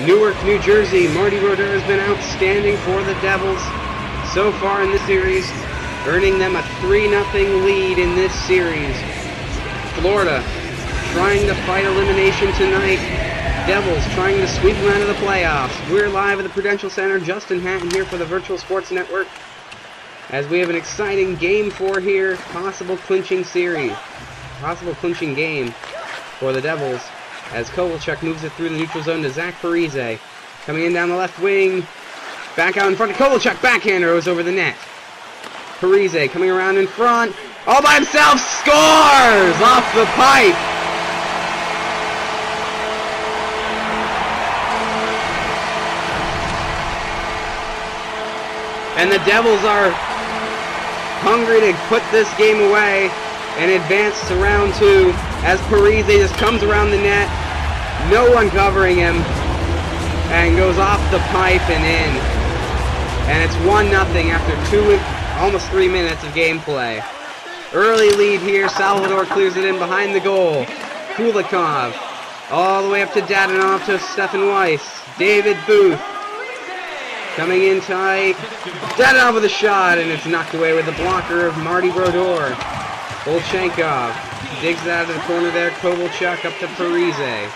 Newark, New Jersey. Marty Brodeur has been outstanding for the Devils so far in this series, earning them a 3-0 lead in this series. Florida trying to fight elimination tonight. Devils trying to sweep them out of the playoffs. We're live at the Prudential Center. JHatin here for the Virtual Sports Network, as we have an exciting Game 4 here. Possible clinching series. Possible clinching game for the Devils, as Kovalchuk moves it through the neutral zone to Zach Parise. Coming in down the left wing. Back out in front of Kovalchuk. Backhander goes over the net. Parise coming around in front. All by himself. Scores! Off the pipe. And the Devils are hungry to put this game away and advance to round 2, as Parise just comes around the net, no one covering him, and goes off the pipe and in. And it's 1-0 after almost 3 minutes of gameplay. Early lead here. Salvador clears it in behind the goal. Kulikov all the way up to Dadonov to Stefan Weiss. David Booth coming in tight. Dadonov with a shot, and it's knocked away with the blocker of Marty Brodeur. Bolchenkov digs it out of the corner there. Kovalchuk up to Parise.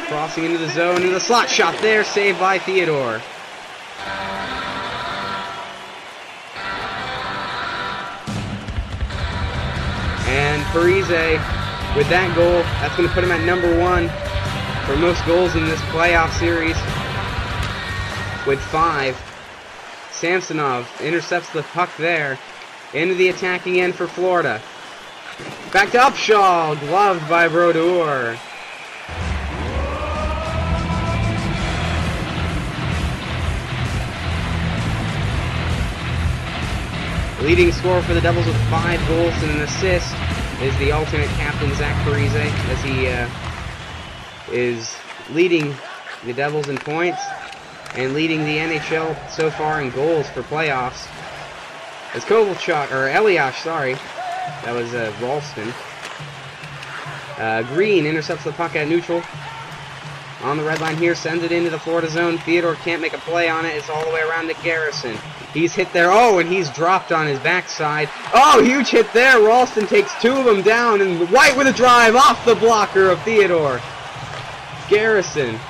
Crossing into the zone, and the slot shot there, saved by Theodore. And Parise, with that goal, that's going to put him at #1 for most goals in this playoff series, with 5. Samsonov intercepts the puck there. Into the attacking end for Florida. Back to Upshaw, gloved by Brodeur. Leading scorer for the Devils with 5 goals and an assist is the alternate captain, Zach Parise, as he is leading the Devils in points and leading the NHL so far in goals for playoffs. As Kovalchuk, or Eliash, sorry, that was Ralston. Green intercepts the puck at neutral. On the red line here, sends it into the Florida zone. Theodore can't make a play on it. It's all the way around to Garrison. He's hit there. Oh, and he's dropped on his backside. Oh, huge hit there. Ralston takes 2 of them down, and White with a drive off the blocker of Theodore. Garrison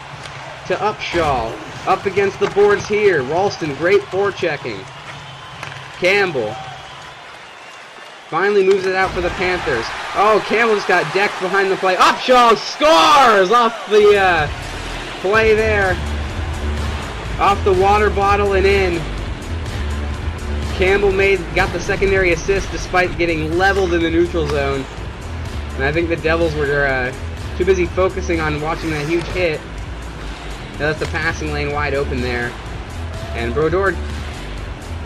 to Upshaw. Up against the boards here. Ralston, great forechecking. Campbell finally moves it out for the Panthers. Oh, Campbell just got decked behind the play. Upshaw scores off the play there. Off the water bottle and in. Campbell got the secondary assist despite getting leveled in the neutral zone. And I think the Devils were too busy focusing on watching that huge hit. They left the passing lane wide open there. And Brodeur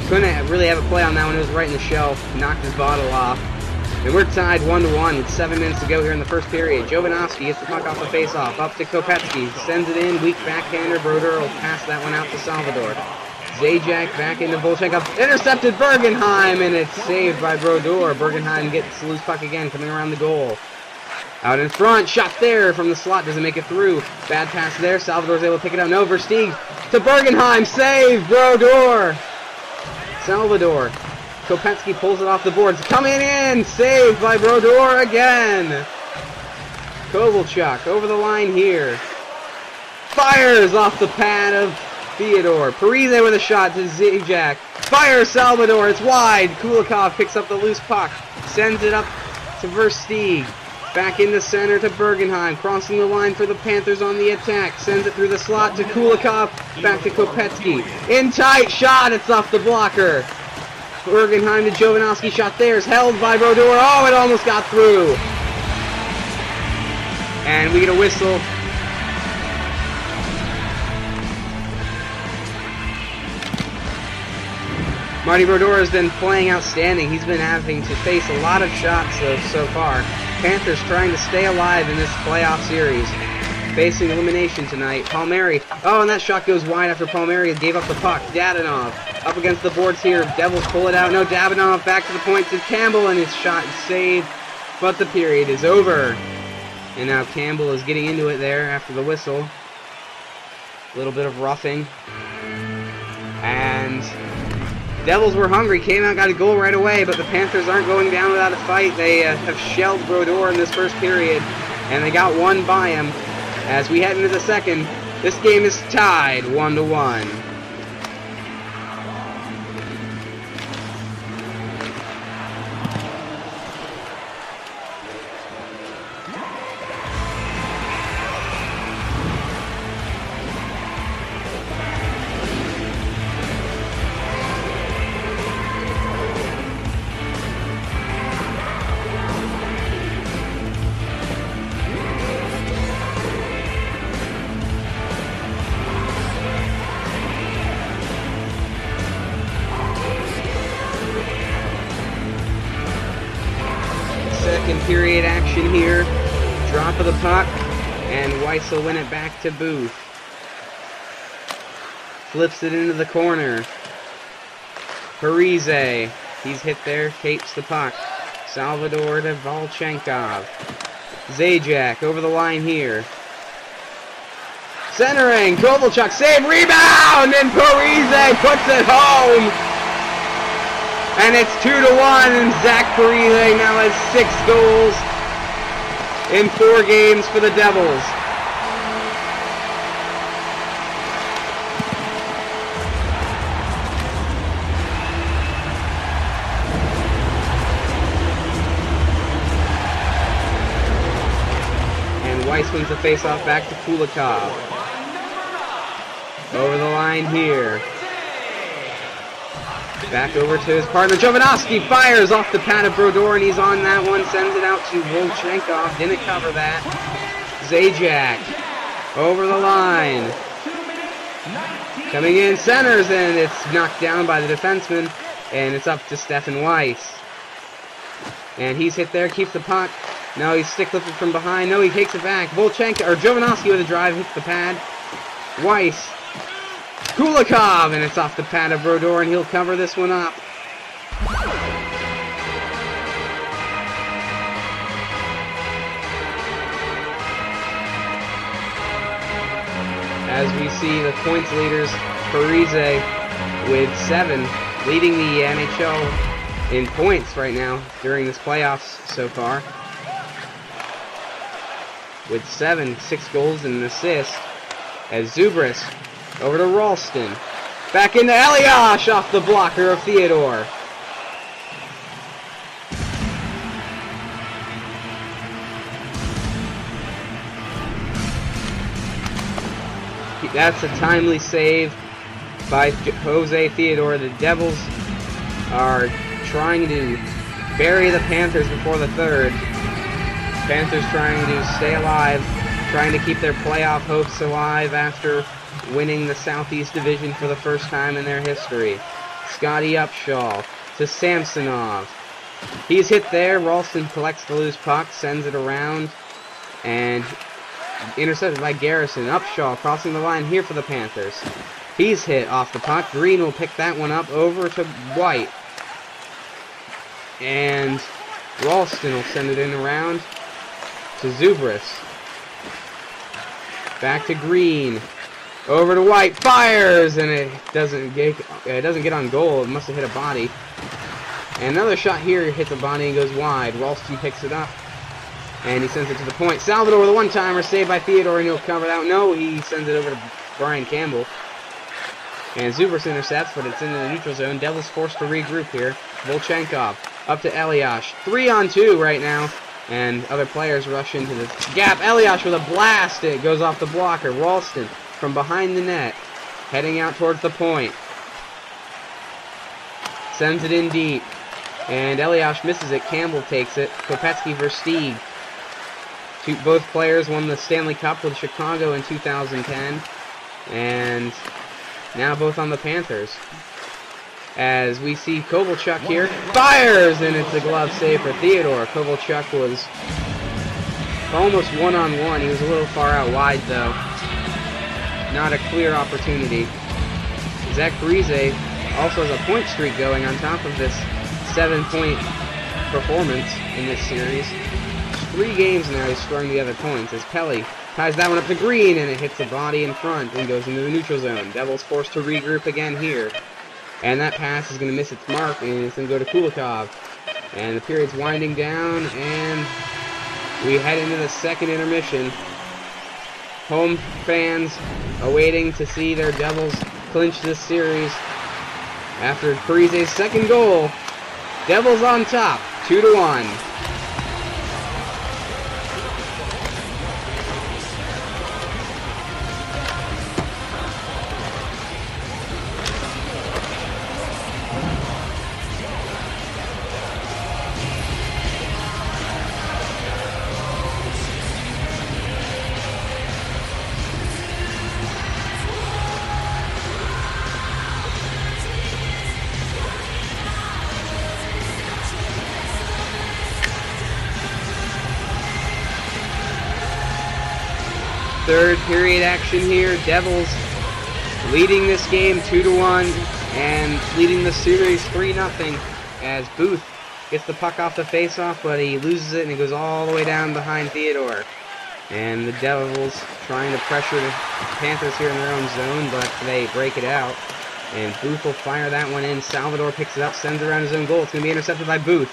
couldn't really have a play on that one. It was right in the shelf. Knocked his bottle off. And we're tied 1-1 with 7 minutes to go here in the first period. Jovanovski gets the puck off the face-off. Up to Kopetsky. Sends it in. Weak backhander. Brodeur will pass that one out to Salvador. Zajac back into Bolchenkov. Intercepted Bergenheim, and it's saved by Brodeur. Bergenheim gets the loose puck again, coming around the goal. Out in front. Shot there from the slot. Doesn't make it through. Bad pass there. Salvador's able to pick it up. No, Versteeg to Bergenheim. Save Brodeur. Salvador. Kopetsky pulls it off the boards. Coming in! Saved by Brodeur again! Kovalchuk over the line here. Fires off the pad of Theodore. Parise with a shot to Zajac. Fires Salvador. It's wide. Kulikov picks up the loose puck. Sends it up to Versteeg. Back in the center to Bergenheim. Crossing the line for the Panthers on the attack. Sends it through the slot to Kulikov. Back to Kopetsky. In tight shot. It's off the blocker. Bergenheim to Jovanovski. Shot there is held by Brodeur. Oh, it almost got through. And we get a whistle. Marty Brodeur has been playing outstanding. He's been having to face a lot of shots so far. Panthers trying to stay alive in this playoff series. Facing elimination tonight. Palmieri. Oh, and that shot goes wide after Palmieri gave up the puck. Dadonov up against the boards here. Devils pull it out. No, Dadonov back to the point to Campbell, and his shot is saved. But the period is over. And now Campbell is getting into it there after the whistle. A little bit of roughing. And Devils were hungry, came out, got a goal right away, but the Panthers aren't going down without a fight. They have shelled Brodeur in this first period, and they got one by him. As we head into the second, this game is tied 1-1. Second period action here. Drop of the puck, and Weiss will win it back to Booth. Flips it into the corner. Parise, he's hit there, tapes the puck. Salvador to Volchenkov. Zajac over the line here. Centering, Kovalchuk, save, rebound, and Parise puts it home. And it's 2-1, and Zach Parise now has 6 goals in 4 games for the Devils. And Weiss wins the faceoff back to Kulikov. Over the line here. Back over to his partner. Jovanovski fires off the pad of Brodeur, and he's on that one. Sends it out to Volchenkov. Didn't cover that. Zajac over the line. Coming in, centers, and it's knocked down by the defenseman. And it's up to Stefan Weiss. And he's hit there, keeps the puck. No, he's stick-lifted from behind. No, he takes it back. Jovanovski with a drive, hits the pad. Weiss. Kulikov, and it's off the pad of Brodeur, and he'll cover this one up. As we see the points leaders, Parise with 7, leading the NHL in points right now during this playoffs so far. With 7, 6 goals and an assist, as Zubris over to Ralston. Back into Eliash off the blocker of Theodore. That's a timely save by Jose Theodore. The Devils are trying to bury the Panthers before the third. Panthers trying to stay alive, trying to keep their playoff hopes alive after winning the Southeast Division for the first time in their history. Scotty Upshaw to Samsonov. He's hit there. Ralston collects the loose puck, sends it around, and intercepted by Garrison. Upshaw crossing the line here for the Panthers. He's hit off the puck. Green will pick that one up over to White. And Ralston will send it in around to Zubris. Back to Green. Over to White, fires, and it doesn't get on goal. It must have hit a body. And another shot here hits a body and goes wide. Ralston picks it up, and he sends it to the point. Salvador with a one-timer, saved by Theodore, and he'll cover that. No, he sends it over to Brian Campbell. And Zubris intercepts, but it's into the neutral zone. Devils forced to regroup here. Volchenkov up to Eliash. 3-on-2 right now, and other players rush into the gap. Eliash with a blast. It goes off the blocker. Ralston from behind the net, heading out towards the point. Sends it in deep, and Eliash misses it. Campbell takes it. Kopetsky versus Stieg. Both players won the Stanley Cup with Chicago in 2010, and now both on the Panthers. As we see Kovalchuk here, fires, and it's a glove save for Theodore. Kovalchuk was almost one-on-one. He was a little far out wide, though. Not a clear opportunity. Zach Parise also has a point streak going on top of this 7-point performance in this series. 3 games now he's scoring the other points, as Pelly Ties that one up to Green, and it hits the body in front and goes into the neutral zone. Devils forced to regroup again here. And that pass is going to miss its mark, and it's going to go to Kulikov. And the period's winding down, and we head into the second intermission. Home fans awaiting to see their Devils clinch this series. After Parise's second goal, Devils on top, 2-1. Third period action here. Devils leading this game 2-1 and leading the series 3-0 as Booth gets the puck off the faceoff, but he loses it and it goes all the way down behind Theodore. And the Devils trying to pressure the Panthers here in their own zone, but they break it out. And Booth will fire that one in. Salvador picks it up, sends it around his own goal. It's going to be intercepted by Booth.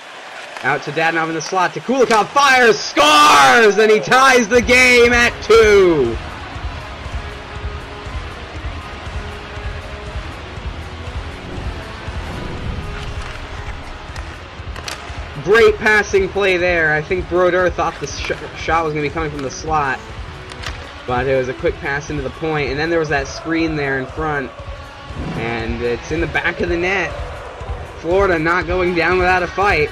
Out to Dadonov in the slot, to Kulikov, fires, scores, and he ties the game at 2. Great passing play there. I think Brodeur thought the shot was going to be coming from the slot, but it was a quick pass into the point, and then there was that screen there in front, and it's in the back of the net. Florida not going down without a fight.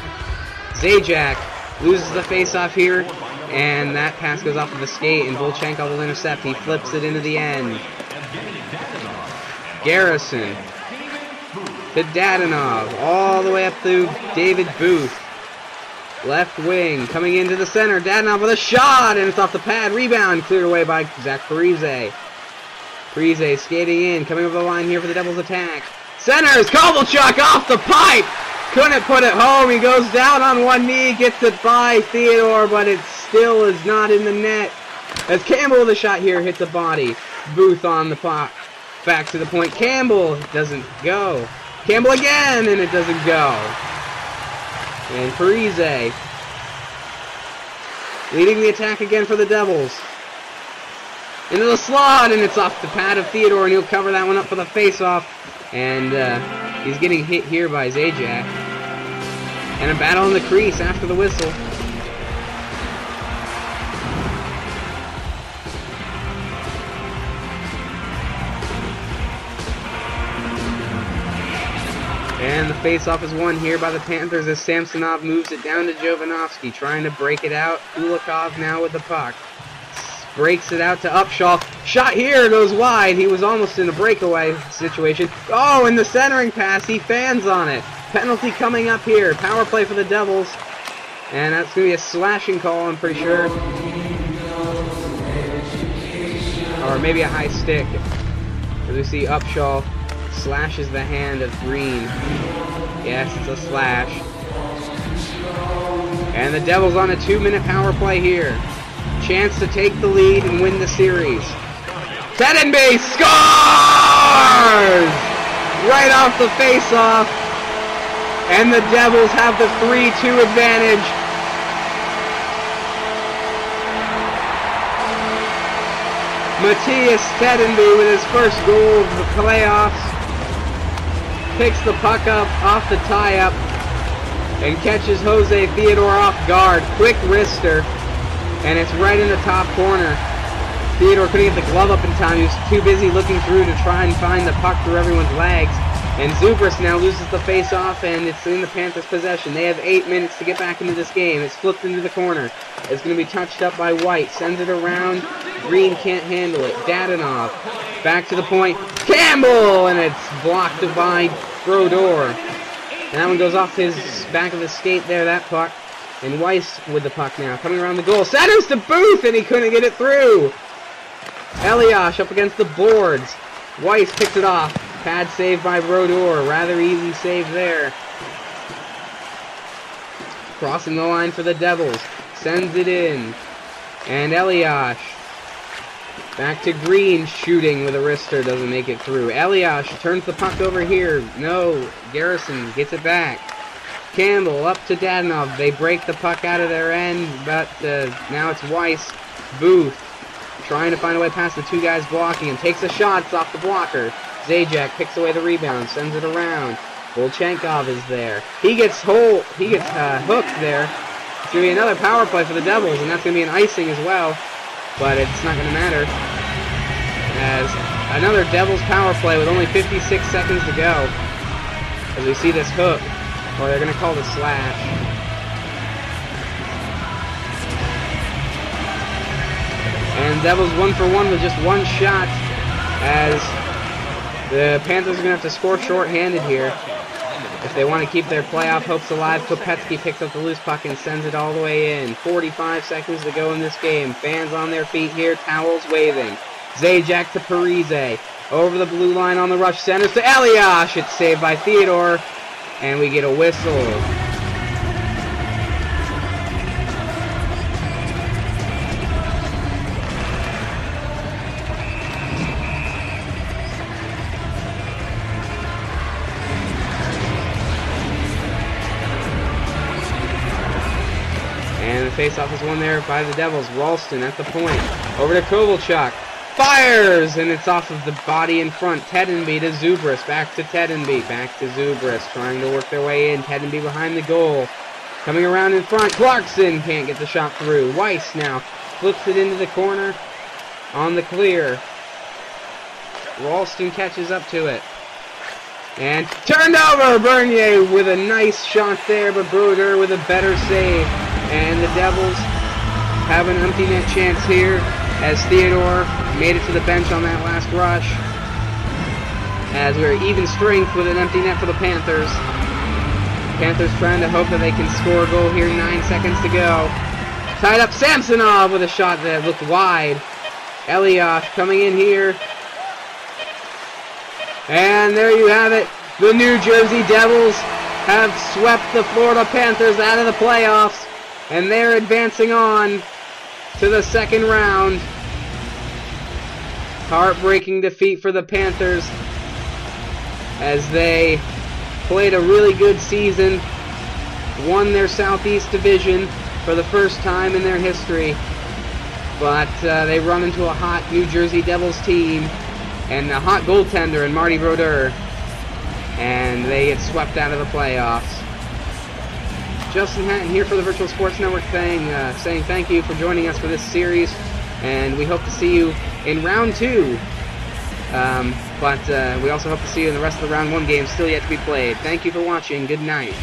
Zajac loses the face-off here, and that pass goes off of the skate, and Volchenkov will intercept. He flips it into the end. Garrison to Dadonov, all the way up to David Booth. Left wing, coming into the center. Dadonov with a shot, and it's off the pad. Rebound, cleared away by Zach Parise. Parise skating in, coming over the line here for the Devils attack. Centers, Kovalchuk off the pipe! Couldn't put it home. He goes down on one knee, gets it by Theodore, but it still is not in the net. As Campbell with a shot here hits the body. Booth on the puck. Back to the point. Campbell doesn't go. Campbell again, and it doesn't go. And Parise leading the attack again for the Devils. Into the slot, and it's off the pad of Theodore, and he'll cover that one up for the face-off. And he's getting hit here by Zajac. And a battle in the crease after the whistle. And the face-off is won here by the Panthers as Samsonov moves it down to Jovanovski, trying to break it out. Kulikov now with the puck. Breaks it out to Upshaw. Shot here, goes wide. He was almost in a breakaway situation. Oh, and the centering pass, he fans on it. Penalty coming up here. Power play for the Devils. And that's going to be a slashing call, I'm pretty sure. Or maybe a high stick. As we see Upshaw slashes the hand of Green. Yes, it's a slash. And the Devils on a 2-minute power play here. Chance to take the lead and win the series. Tedenby scores! Right off the face-off. And the Devils have the 3-2 advantage. Matthias Tedenby with his first goal of the playoffs. Picks the puck up off the tie-up and catches Jose Theodore off guard. Quick wrister. And it's right in the top corner. Theodore couldn't get the glove up in time. He was too busy looking through to try and find the puck through everyone's legs. And Zubris now loses the face-off, and it's in the Panthers' possession. They have 8 minutes to get back into this game. It's flipped into the corner. It's going to be touched up by White. Sends it around. Green can't handle it. Dadonov back to the point. Campbell! And it's blocked by Brodeur. And that one goes off his back of the skate there, that puck. And Weiss with the puck now, coming around the goal. Centers to Booth, and he couldn't get it through. Eliash up against the boards. Weiss picks it off. Pad save by Brodeur. Rather easy save there. Crossing the line for the Devils. Sends it in. And Eliash Back to Green, shooting with a wrister, doesn't make it through. Elias turns the puck over here. No, Garrison gets it back. Campbell up to Dadonov. They break the puck out of their end, but now it's Weiss. Booth trying to find a way past the two guys blocking him. Takes a shot, it's off the blocker. Zajac picks away the rebound, sends it around. Volchenkov is there. He gets hooked there. It's going to be another power play for the Devils, and that's going to be an icing as well. But it's not going to matter. As another Devils power play with only 56 seconds to go. As we see this hook, or they're going to call it a slash. And Devils 1 for 1 with just one shot. As the Panthers are going to have to score shorthanded here if they want to keep their playoff hopes alive. Kopetsky picks up the loose puck and sends it all the way in. 45 seconds to go in this game. Fans on their feet here, towels waving. Zajac to Parise. Over the blue line on the rush, centers to Elias. It's saved by Theodore, and we get a whistle. And the faceoff is won there by the Devils. Ralston at the point. Over to Kovalchuk. Fires! And it's off of the body in front. Tedenby to Zubris. Back to Tedenby. Back to Zubris. Trying to work their way in. Tedenby behind the goal. Coming around in front. Clarkson can't get the shot through. Weiss now flips it into the corner. On the clear. Ralston catches up to it. And turned over! Bernier with a nice shot there, but Brodeur with a better save. And the Devils have an empty net chance here as Theodore made it to the bench on that last rush. As we're even strength with an empty net for the Panthers. Panthers trying to hope that they can score a goal here. 9 seconds to go. Tied up Samsonov with a shot that looked wide. Elias coming in here. And there you have it. The New Jersey Devils have swept the Florida Panthers out of the playoffs. And they're advancing on to the second round. Heartbreaking defeat for the Panthers as they played a really good season, won their Southeast Division for the first time in their history, but they run into a hot New Jersey Devils team and a hot goaltender in Marty Brodeur, and they get swept out of the playoffs. Justin Hatton here for the Virtual Sports Network saying thank you for joining us for this series, and we hope to see you in round 2. But we also hope to see you in the rest of the round 1 games still yet to be played. Thank you for watching. Good night.